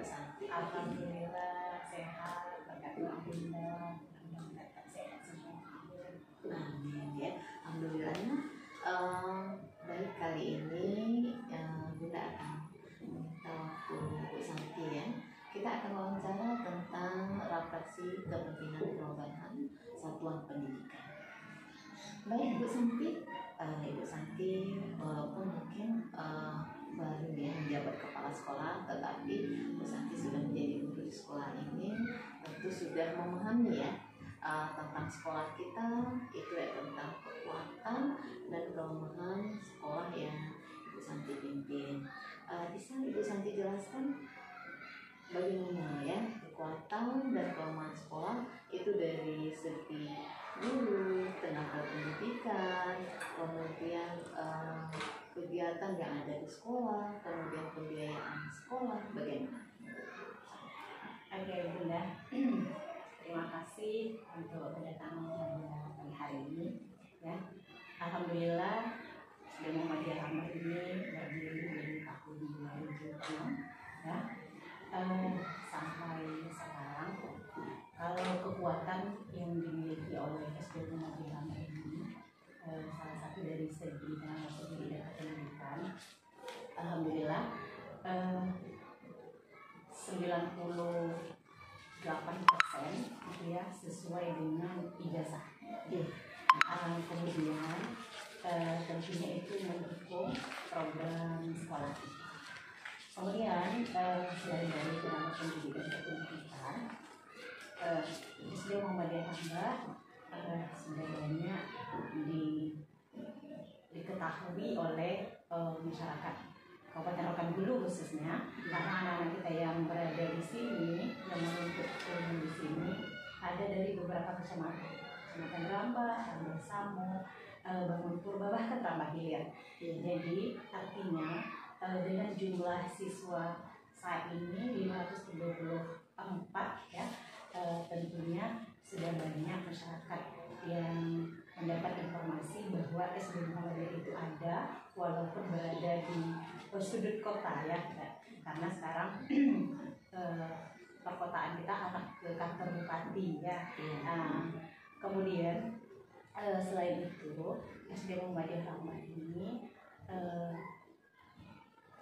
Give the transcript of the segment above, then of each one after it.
Ibu Santi? Alhamdulillah sehat, berkat doa Bunda, mudah-mudahan tetap sehat semua. Amin ya, alhamdulillahnya. Baik, kali ini Bunda akan minta waktu Ibu Santi ya. Kita akan wawancara tentang refleksi kepentingan perubahan satuan pendidikan. Baik Ibu Santi, walaupun mungkin baru ya menjabat kepala sekolah, tetapi Ibu Santi sudah menjadi guru di sekolah ini, tentu sudah memahami ya tentang sekolah kita itu ya, tentang kekuatan dan kelemahan sekolah yang Ibu Santi pimpin. Bisa Ibu Santi jelaskan bagaimana ya kekuatan dan kelemahan sekolah itu dari segi guru, tenaga pendidikan, kemudian kegiatan yang ada di sekolah, kemudian pembiayaan sekolah, bagaimana? Oke Bunda, terima kasih untuk kedatangan pada pagi hari ini ya. Alhamdulillah sudah Muhammadiyah Rahmat ini berdiri dari tahun 2006 ya. Sampai sekarang kalau kekuatan yang dimiliki oleh SD Muhammadiyah Rahmat ini salah satu dari segi pendidikan, alhamdulillah 98% itu ya sesuai dengan ijazah. Kemudian tentunya itu mendukung program sekolah. Kemudian selain dari tenaga pendidikan dan pendidikan, SD Muhammadiyah Rahmat sudah banyak diketahui oleh masyarakat Kabupaten Rokan Hulu khususnya, karena anak-anak kita yang berada di sini, yang menuntut ilmu di sini, ada dari beberapa kecamatan, Kecamatan Rambah, Rambah Samo, Bangun Purba, bahkan Rambah Hilir. Jadi artinya dengan jumlah siswa saat ini 534 ya, tentunya sudah banyak masyarakat yang mendapat informasi bahwa SD Muhammadiyah itu ada, walaupun berada di sudut kota ya, karena sekarang perkotaan kita arah ke kantor bupati ya. Kemudian selain itu SD Muhammadiyah Rahmat ini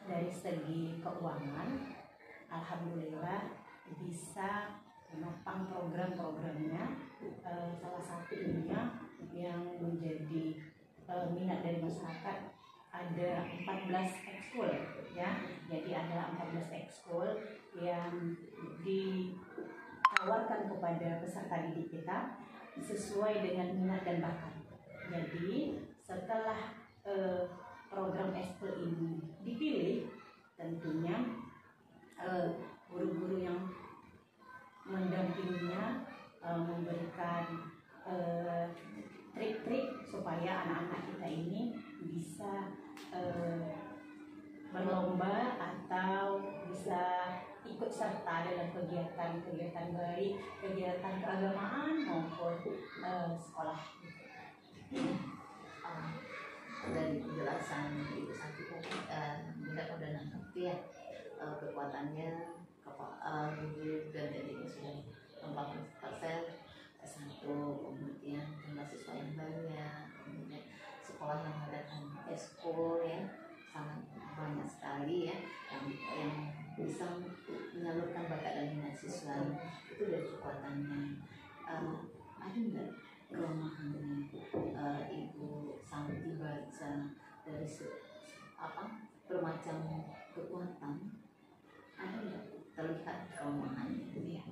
dari segi keuangan alhamdulillah bisa menopang program-programnya. Salah satunya yang menjadi minat dari masyarakat ada 14 ekskul ya. Jadi ada 14 ekskul yang ditawarkan kepada peserta didik kita sesuai dengan minat dan bakat. Jadi setelah program ekskul ini dipilih, tentunya guru-guru yang mendampinginya memberikan trik-trik supaya anak-anak kita ini bisa berlomba atau bisa ikut serta dalam kegiatan-kegiatan baik, kegiatan keagamaan maupun sekolah. Dari penjelasan Ibu Santi tadi, Bunda udah ngerti ya kekuatannya guru dan adiknya sudah 40%, satu, kemudian jumlah siswa yang banyak, kemudian sekolah yang mengadakan eskul ya sangat banyak sekali ya, yang bisa menyalurkan bakat dan minat siswa. Itu dari kekuatannya. Ada nggak kelemahannya Ibu Santi baca dari bermacam kekuatan? Ada nggak terlihat kelemahannya? Ya.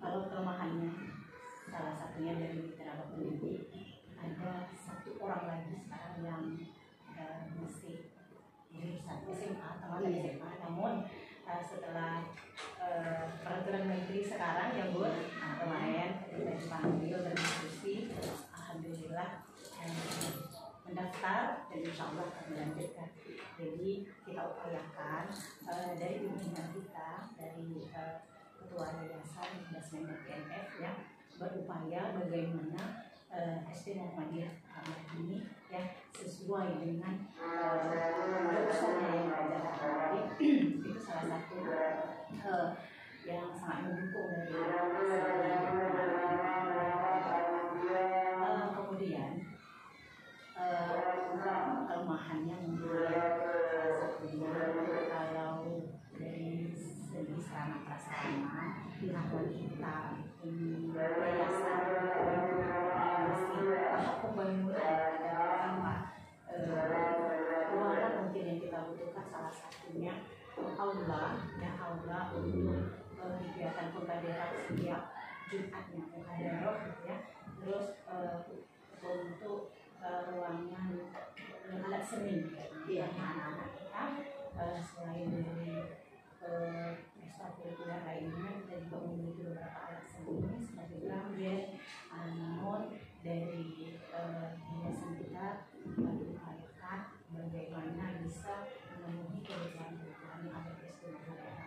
Kalau kelemahannya salah satunya dari tenaga pendidik, ada satu orang lagi sekarang yang masih jurusan SMA, teman SMA, namun setelah peraturan menteri sekarang ya Bu, kemarin kita dipanggil berdiskusi, alhamdulillah mendaftar dan insya Allah akan melanjutkan. Jadi kita upayakan dari pimpinan kita, dari Ketua Yayasan Dasmen PNF ya, berupaya bagaimana SD Muhammadiyah Rahmat ini ya sesuai dengan jurusannya yang belajar. Itu salah satu kelemahannya mungkin salah satunya kalau dari segi sarana prasarana dilakukan kita ini yayasan masih tahap pembangunan, ada beberapa ruangan mungkin yang kita butuhkan, salah satunya aula untuk kegiatan pembelajaran setiap Jumatnya muhadharah gitu ya. Terus untuk ruangan alat seni anak-anak kita, selain dari ekstrakurikuler lainnya, kita juga memiliki beberapa alat seni seperti drum band. Namun dari yayasan kita diupayakan bagaimana bisa memenuhi kebutuhan yang ada di sekolah.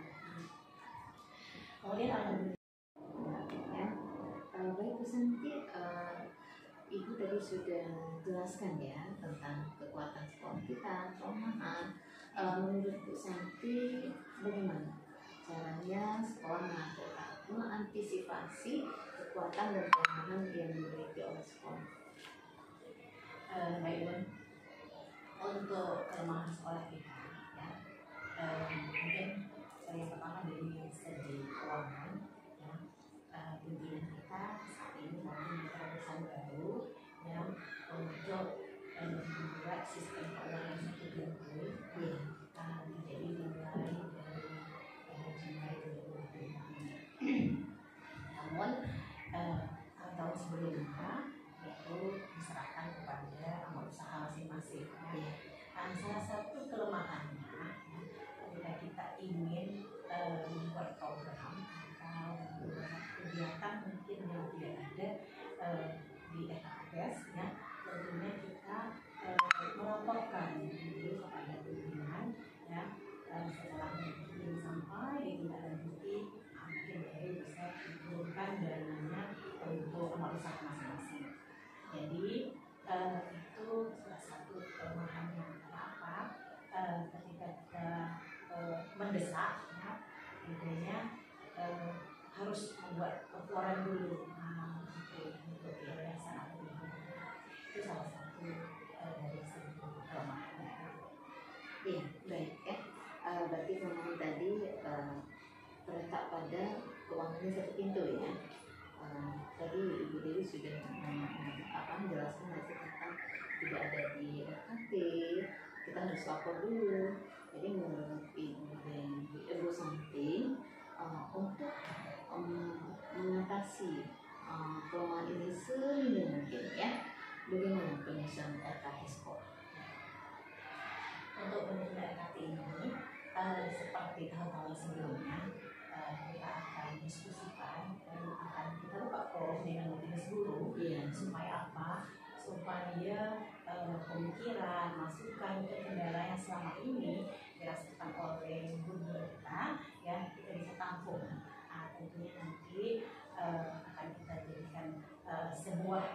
Kemudian alhamdulillah. Baik Bu Santi, Ibu tadi sudah jelaskan ya tentang kekuatan sekolah kita, kelemahan. Menurut Bu Santi, bagaimana caranya sekolah mengantisipasi kekuatan dan kelemahan yang dimiliki oleh sekolah? Baik, untuk kelemahan sekolah kita, ya, mungkin yang pertama dari segi keuangan, ya, pimpinan kita saat ini memiliki terobosan baru, ya, untuk membuat sistem keuangan yang terjangkau, ya, jadi dimulai dari Januari 2025. Namun tahun sebelumnya itu diserahkan kepada amal usaha masing-masing. Ya. Salah satu kelemahannya, ketika kita ingin membuat program atau kegiatan mungkin yang tidak ada di FKS, ya, tentunya kita melaporkan dulu kepada pimpinan, ya, setelah mungkin sampai ditindaklanjuti, mungkin baru bisa diturunkan dananya untuk amal usaha masing-masing. Jadi itu salah satu kelemahannya. Kenapa? Ketika kita mendesak, ya, intinya harus membuat laporan dulu untuk yayasan atau itu salah satu dari segi kelemahannya. Iya, baik ya. Berarti memang tadi terletak pada keuangannya satu pintu ya. Tadi Ibu Dewi sudah menjelaskan nanti tentang tidak ada di RKT, kita harus lapor dulu. Jadi menurut Ibu Santi, untuk mengatasi kelemahan ini seminim mungkin ya, bagaimana penyusunan RKT sekolah? Untuk penyusunan RKT ini seperti tahun-tahun sebelumnya, kita akan diskusikan dan akan kita buka forum dengan majelis guru, supaya apa? Supaya pemikiran, masukan, kendala yang selama ini dirasakan oleh guru kita, ya, kita bisa tampung. Tentunya nanti akan kita jadikan sebuah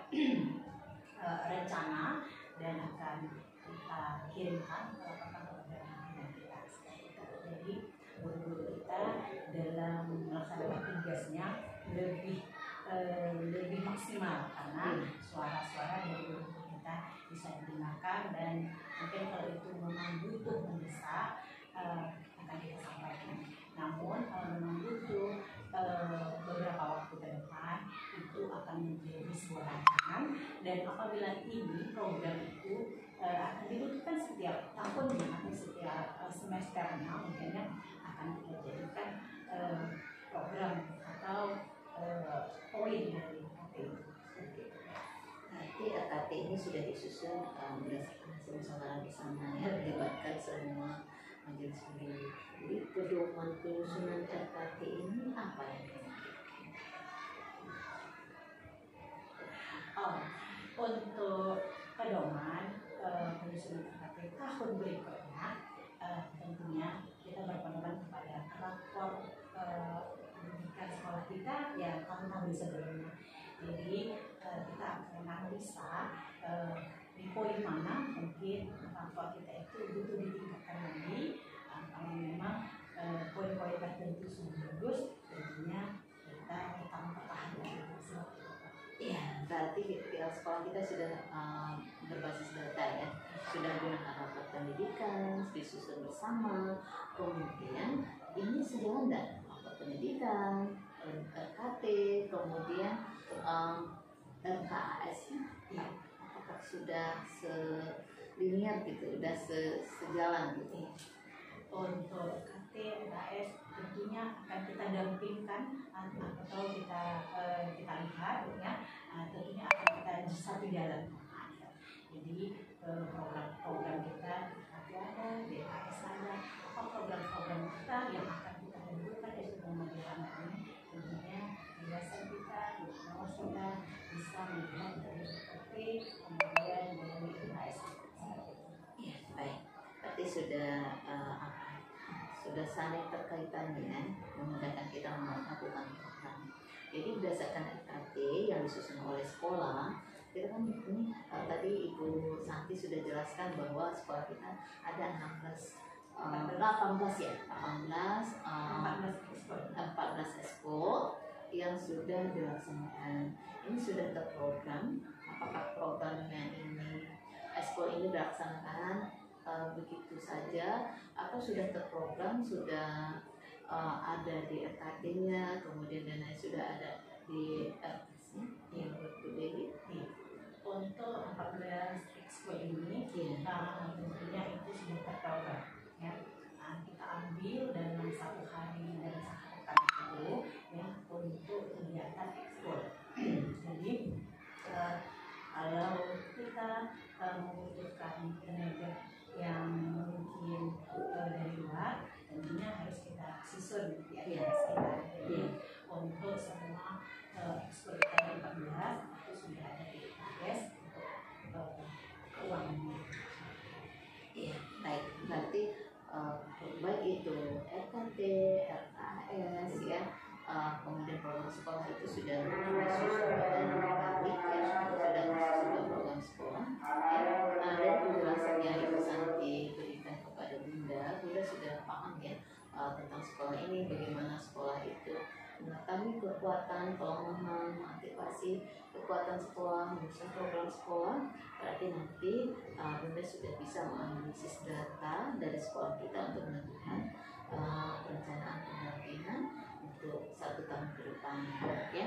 rencana dan akan kita kirimkan kepada pimpinan kita. Jadi guru-guru kita dalam melaksanakan tugasnya lebih maksimal karena suara-suara dari guru kita bisa didengarkan, dan mungkin kalau itu memang butuh mendesak akan kita sampaikan. Namun kalau memang butuh beberapa waktu ke depan, itu akan menjadi sebuah rancangan, dan apabila ini program itu akan dibutuhkan setiap tahunnya atau setiap semesternya, mungkinnya akan kita jadikan program atau poin dari RKT itu. Nanti RKT ini sudah disusun berdasarkan hasil musyawarah bersama ya, melibatkan semua majelis guru. Jadi pedoman penyusunan RKT ini apa yang untuk pedoman penyusunan RKT tahun berikutnya, tentunya kita berpedoman kepada rapor pendidikan sekolah kita yang tahun-tahun sebelumnya. Jadi kita akan analisa di poin mana mungkin rapor kita itu butuh ditingkatkan lagi. Kalau memang poin-poin tertentu sudah bagus, tentunya kita akan mempertahankan. Iya, berarti sekolah kita sudah berbasis data ya. sudah gunakan rapat pendidikan, disusun bersama, kemudian ini sejalan dan rapat pendidikan, RKT, kemudian RKAS ya, apakah sudah selinier gitu, sudah sejalan gitu? Untuk KT, RKS tentunya akan kita dampingkan atau kita lihat ya, tentunya akan kita satu jalan. Jadi program-program kita nanti ada, DKS ada, apa program-program kita yang akan kita tentukan dari pembelajaran ini, tentunya penjelasan kita, pengawas kita bisa melihat dari KT, kemudian dari DKS. Iya, baik. Berarti sudah sudah saling terkaitannya memudahkan kita melakukan program. Jadi berdasarkan RKT yang disusun oleh sekolah, kita kan ini tadi Ibu Santi sudah jelaskan bahwa sekolah kita ada 18 ya, 14 ekskul yang sudah dilaksanakan. Ini sudah terprogram. Apakah programnya ini ekskul ini dilaksanakan begitu saja atau sudah terprogram, sudah ada di RKD-nya, kemudian dana sudah ada di RKS-nya yang berbeda. Untuk 14 ekskul ini, tentunya itu sudah terprogram ya. Kita ambil dalam satu hari dan satu pekan itu ya untuk kegiatan ekskul. Jadi kalau kita membutuhkan tenaga yang mungkin dari luar, tentunya harus kita susun ya. Jadi untuk semua ekskul kita yang 14 itu sudah ada di KS untuk keuangannya. Iya, baik. Berarti baik itu RKT, RKS ya, kemudian program sekolah itu sudah disusun dan dibagi ya, sudah masuk program sekolah. Dari penjelasan yang Ibu Santi berikan kepada Bunda sudah paham ya tentang sekolah ini, bagaimana sekolah itu mengetahui kekuatan, kelemahan, mengantisipasi kekuatan sekolah, menyusun program sekolah. Berarti nanti Bunda sudah bisa menganalisis data dari sekolah kita untuk menentukan perencanaan pendampingan untuk 1 tahun ke depan ya.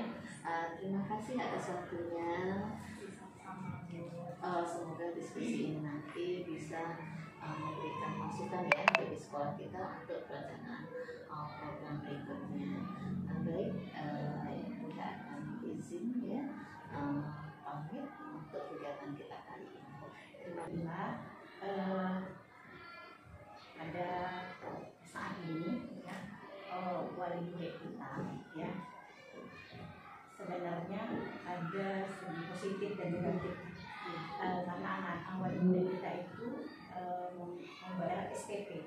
Terima kasih atas waktunya. Semoga diskusi ini nanti bisa memberikan masukan ya bagi sekolah kita untuk perencanaan program berikutnya. Baik, Bunda akan izin ya pamit untuk kegiatan kita kali ini. Terima pada saat ini ya, wali murid kita ya sebenarnya ada segi positif dan negatif. Karena anak wali murid kita itu membayar SPP,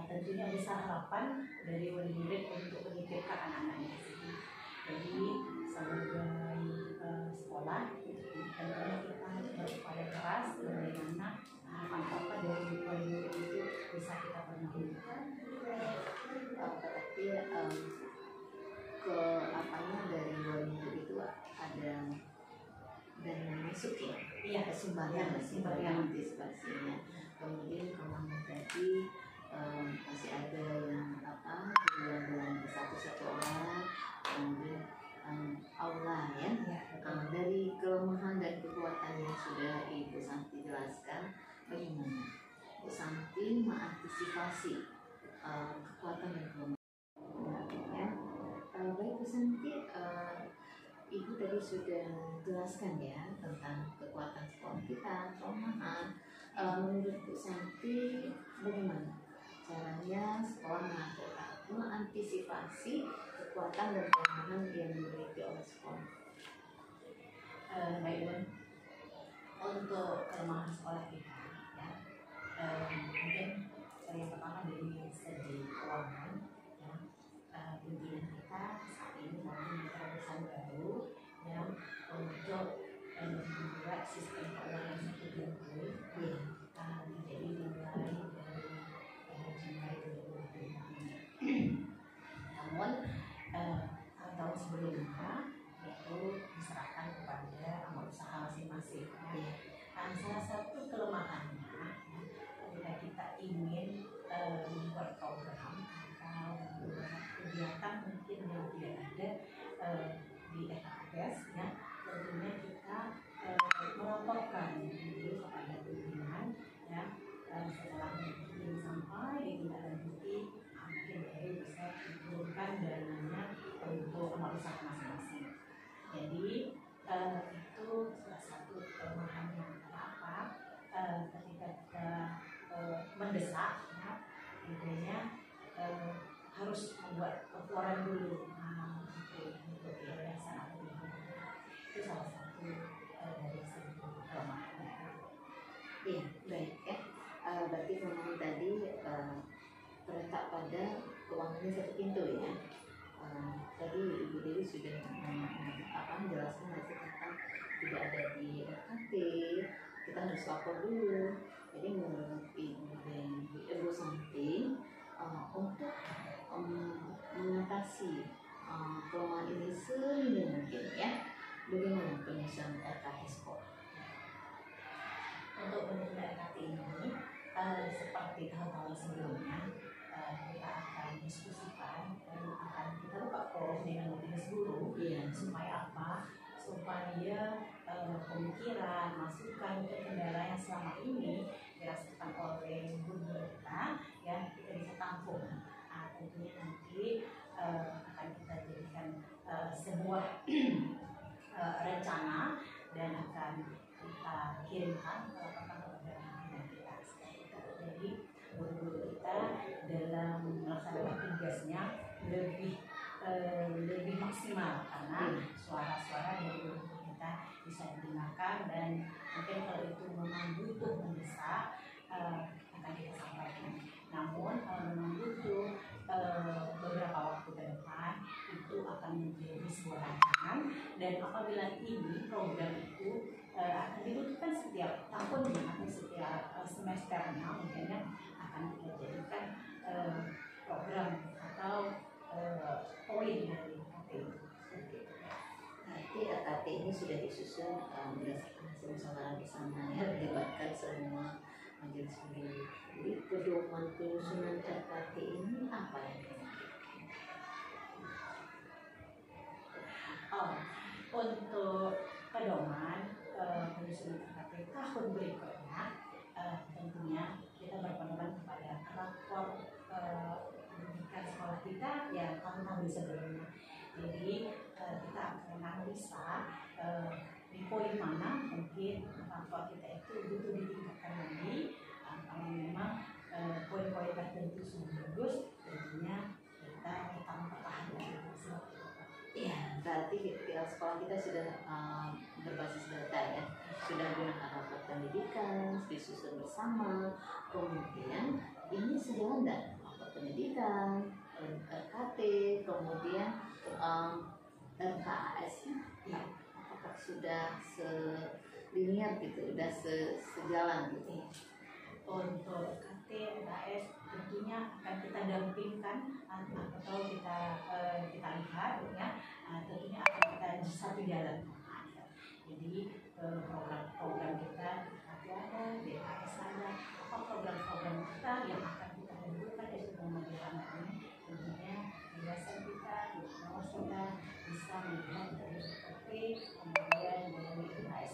tentunya besar harapan dari wali murid untuk menitipkan anak-anaknya. Jadi sebagai sekolah tentunya kita berupaya keras bagaimana apa dari wali murid itu bisa kita penuhi. Berarti ke apanya dari wali murid itu ada dan masuk ya, iya, sumbangan antisipasinya. Kemudian kemana tadi masih ada yang bulan-bulan satu orang, kemudian aula ya. Dari kelemahan dan kekuatan yang sudah Ibu Santi jelaskan, bagaimana Ibu Santi mengantisipasi kekuatan dan kelemahan ya. Baik Bu Santi, Ibu tadi sudah jelaskan ya tentang kekuatan sekolah kita, kelemahan. Menurut Bu Santi, bagaimana caranya sekolah mengantisipasi kekuatan dan kelemahan yang dimiliki oleh sekolah? Baik, untuk kelemahan sekolah kita ya, mungkin yang pertama dari segi keuangan ya, pimpinan kita saat ini memiliki terobosan baru yang untuk membuat sistem keuangan yang terjangkau ya. Jadi dimulai dari Januari 2025. Namun tahun sebelumnya itu diserahkan kepada anggota usaha masing-masing. Salah satu idenya harus membuat laporan dulu untuk yayasan atau itu salah satu dari segi kelemahan. Iya, baik ya. Berarti memang tadi terletak pada keuangannya satu pintu ya. Tadi Ibu Dewi sudah menjelaskan nanti tentang tidak ada di RKT, kita harus lapor dulu. Jadi menurut Ibu Santi untuk mengatasi kelemahan ini seminim mungkin ya, bagaimana penyusunan RKT sekolah? Untuk penyusunan RKT ini seperti tahun-tahun sebelumnya kita akan diskusikan dan akan kita buka forum dengan majelis guru supaya apa? Supaya pemikiran, masukan, kendala yang selama ini dirasakan oleh guru kita ya kita bisa tampung. Tentunya nanti akan kita jadikan sebuah rencana dan akan kita kirimkan kepada pimpinan kita. Jadi guru-guru kita dalam melaksanakan tugasnya lebih maksimal karena suara-suara dari guru-guru kita bisa didengarkan dan mungkin kalau itu memang butuh mendesak akan kita sampaikan. Namun kalau memang butuh beberapa waktu ke depan itu akan menjadi sebuah rancangan dan apabila ini program itu akan dibutuhkan setiap tahunnya atau setiap semesternya mungkinnya akan kita jadikan program atau poin dari RKT itu. Nanti RKT ini sudah disusun berdasarkan hasil musyawarah bersama ya, dilibatkan semua majelis guru. Jadi pedoman penyusunan RKT ini apa yang untuk pedoman penyusunan RKT tahun berikutnya tentunya kita berpedoman kepada rapor pendidikan sekolah kita ya tahun-tahun sebelumnya. Jadi kita akan analisa di poin mana mungkin rapor kita itu butuh ditingkatkan lagi. Kalau memang poin-poin tertentu sudah bagus, tentunya kita akan pertahankan. Iya, berarti sekolah kita sudah berbasis data ya, sudah gunakan rapor pendidikan, disusun bersama, kemudian ini sejalan dan rapor pendidikan, RKT, kemudian RKAS ya, apakah sudah selinier gitu, sudah sejalan gitu ya? Untuk RKT, RKS tentunya akan kita dampingkan atau kita lihat ya, tentunya akan kita satu jalan. Jadi program-program kita ada, DKS ada, apa program-program kita yang akan kita tentukan dari pembelajaran ini tentunya yayasan kita, pengawas kita bisa melihat dari RKT kemudian melalui DKS.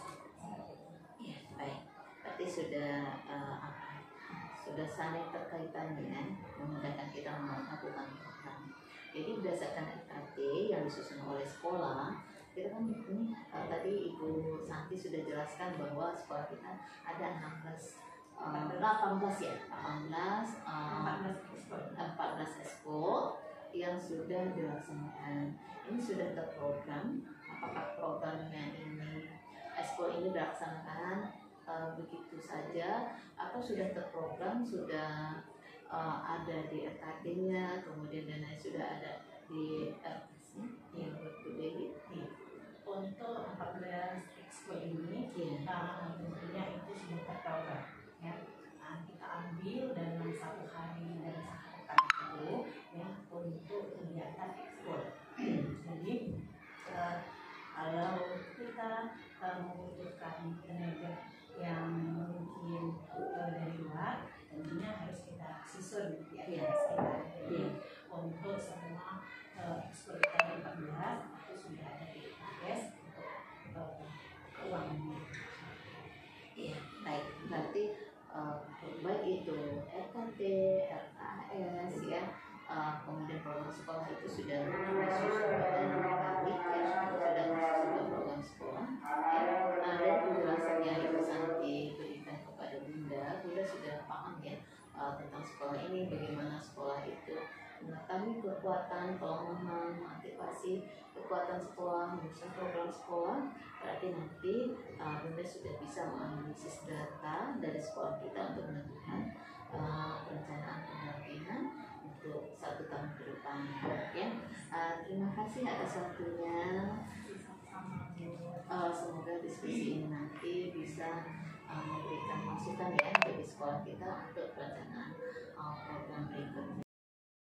Iya, baik. Berarti sudah saling terkaitannya memudahkan kita melakukan program. Jadi berdasarkan RKT yang disusun oleh sekolah, kita kan ini tadi Ibu Santi sudah jelaskan bahwa sekolah kita ada 18 ekskul yang sudah dilaksanakan. Ini sudah terprogram. Apakah programnya ini ekskul ini dilaksanakan begitu saja atau sudah terprogram, sudah ada di RKT-nya, kemudian dana sudah ada di RKS-nya yang berbeda. Untuk 14 ekskul ini tentunya itu sudah terprogram ya. Kita ambil dalam satu hari dan satu pekan itu ya untuk kegiatan ekskul. Jadi kalau kita membutuhkan tenaga yang mungkin dari luar, tentunya harus kita susun ya. Jadi untuk semua ekskul kita yang 14 itu sudah ada di RKS untuk keuangannya. Iya, baik. Berarti baik itu RKT, RKS ya, kemudian program sekolah itu sudah disusun dan dibagi ya, sudah disusun program sekolah ya. Dari penjelasan yang Ibu Santi berikan kepada Bunda sudah paham ya tentang sekolah ini, bagaimana sekolah itu mengetahui kekuatan, kelemahan, motivasi, kekuatan sekolah, menyusun program sekolah. Berarti nanti Bunda sudah bisa menganalisis data dari sekolah kita untuk menentukan perencanaan pendampingan untuk 1 tahun ke depan ya. Terima kasih atas waktunya. Semoga diskusi ini nanti bisa memberikan masukan ya bagi sekolah kita untuk perencanaan program berikutnya.